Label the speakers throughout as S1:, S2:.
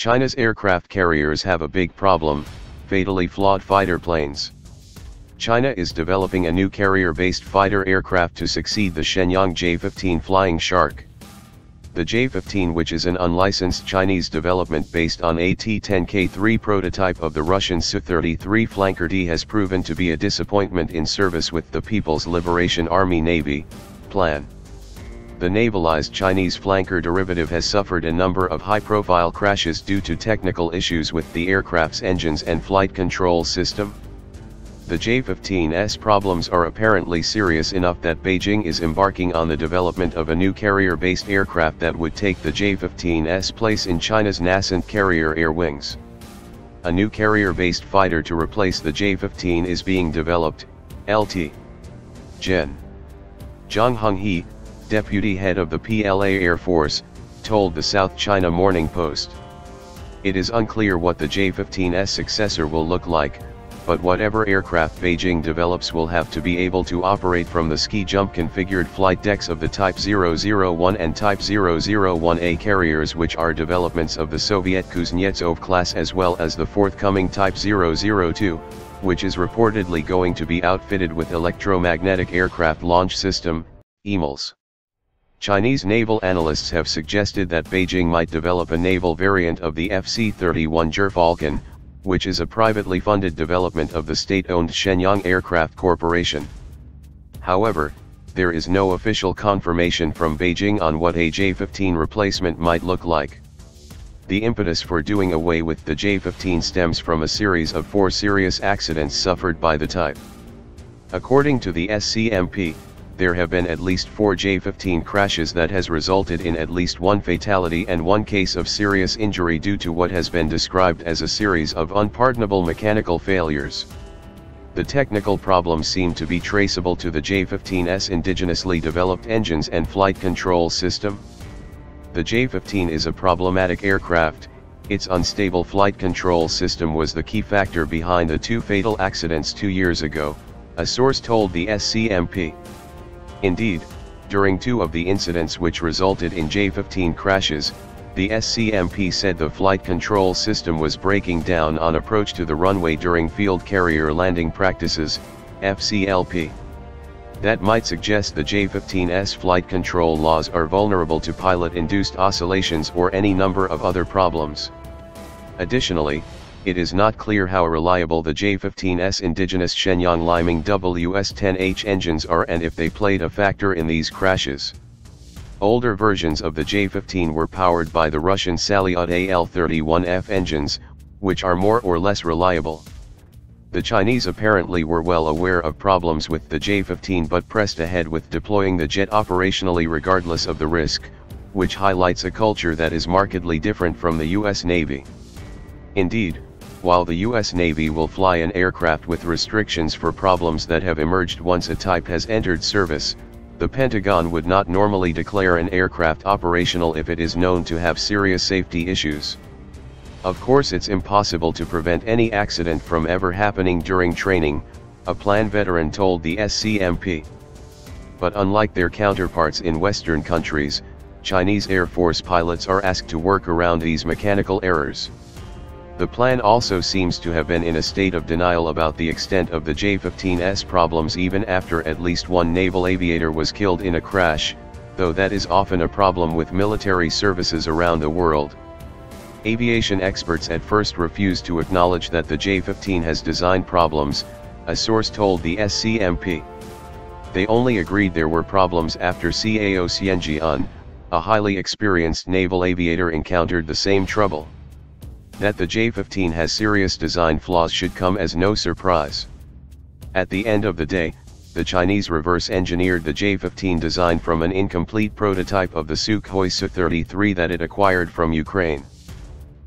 S1: China's aircraft carriers have a big problem: fatally flawed fighter planes. China is developing a new carrier-based fighter aircraft to succeed the Shenyang J-15 Flying Shark. The J-15, which is an unlicensed Chinese development based on a T-10K3 prototype of the Russian Su-33 Flanker D, has proven to be a disappointment in service with the People's Liberation Army Navy plan. The navalized Chinese flanker derivative has suffered a number of high-profile crashes due to technical issues with the aircraft's engines and flight control system. The J-15's problems are apparently serious enough that Beijing is embarking on the development of a new carrier-based aircraft that would take the J-15's place in China's nascent carrier air wings. A new carrier-based fighter to replace the J-15 is being developed. Lt. Gen. Zhang Honghe, deputy head of the PLA Air Force, told the South China Morning Post. It is unclear what the J-15's successor will look like, but whatever aircraft Beijing develops will have to be able to operate from the ski-jump configured flight decks of the Type 001 and Type 001A carriers, which are developments of the Soviet Kuznetsov class, as well as the forthcoming Type 002, which is reportedly going to be outfitted with electromagnetic aircraft launch system, EMLS. Chinese naval analysts have suggested that Beijing might develop a naval variant of the FC-31 Gerfalcon, which is a privately funded development of the state-owned Shenyang Aircraft Corporation. However, there is no official confirmation from Beijing on what a J-15 replacement might look like. The impetus for doing away with the J-15 stems from a series of 4 serious accidents suffered by the type. According to the SCMP, there have been at least 4 J-15 crashes that has resulted in at least 1 fatality and 1 case of serious injury due to what has been described as a series of unpardonable mechanical failures. The technical problems seem to be traceable to the J-15's indigenously developed engines and flight control system. The J-15 is a problematic aircraft. Its unstable flight control system was the key factor behind the 2 fatal accidents 2 years ago, a source told the SCMP. Indeed, during 2 of the incidents which resulted in J-15 crashes, the SCMP said the flight control system was breaking down on approach to the runway during field carrier landing practices, FCLP. That might suggest the J-15's flight control laws are vulnerable to pilot-induced oscillations or any number of other problems. Additionally, it is not clear how reliable the J-15's indigenous Shenyang Liming WS-10H engines are and if they played a factor in these crashes. Older versions of the J-15 were powered by the Russian Salyut AL-31F engines, which are more or less reliable. The Chinese apparently were well aware of problems with the J-15 but pressed ahead with deploying the jet operationally regardless of the risk, which highlights a culture that is markedly different from the US Navy. Indeed, while the US Navy will fly an aircraft with restrictions for problems that have emerged once a type has entered service, the Pentagon would not normally declare an aircraft operational if it is known to have serious safety issues. Of course, it's impossible to prevent any accident from ever happening during training, a plan veteran told the SCMP. But unlike their counterparts in Western countries, Chinese Air Force pilots are asked to work around these mechanical errors. The plan also seems to have been in a state of denial about the extent of the J-15's problems even after at least 1 naval aviator was killed in a crash, though that is often a problem with military services around the world. Aviation experts at first refused to acknowledge that the J-15 has design problems, a source told the SCMP. They only agreed there were problems after CAO Xianjian, a highly experienced naval aviator, encountered the same trouble. That the J-15 has serious design flaws should come as no surprise. At the end of the day, the Chinese reverse-engineered the J-15 design from an incomplete prototype of the Sukhoi Su-33 that it acquired from Ukraine.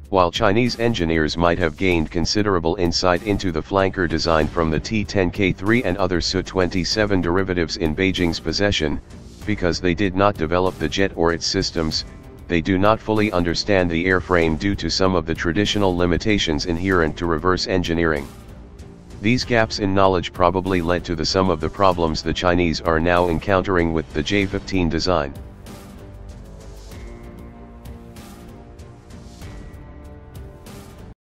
S1: While Chinese engineers might have gained considerable insight into the flanker design from the T-10K3 and other Su-27 derivatives in Beijing's possession, because they did not develop the jet or its systems, they do not fully understand the airframe due to some of the traditional limitations inherent to reverse engineering. These gaps in knowledge probably led to some of the problems the Chinese are now encountering with the J-15 design.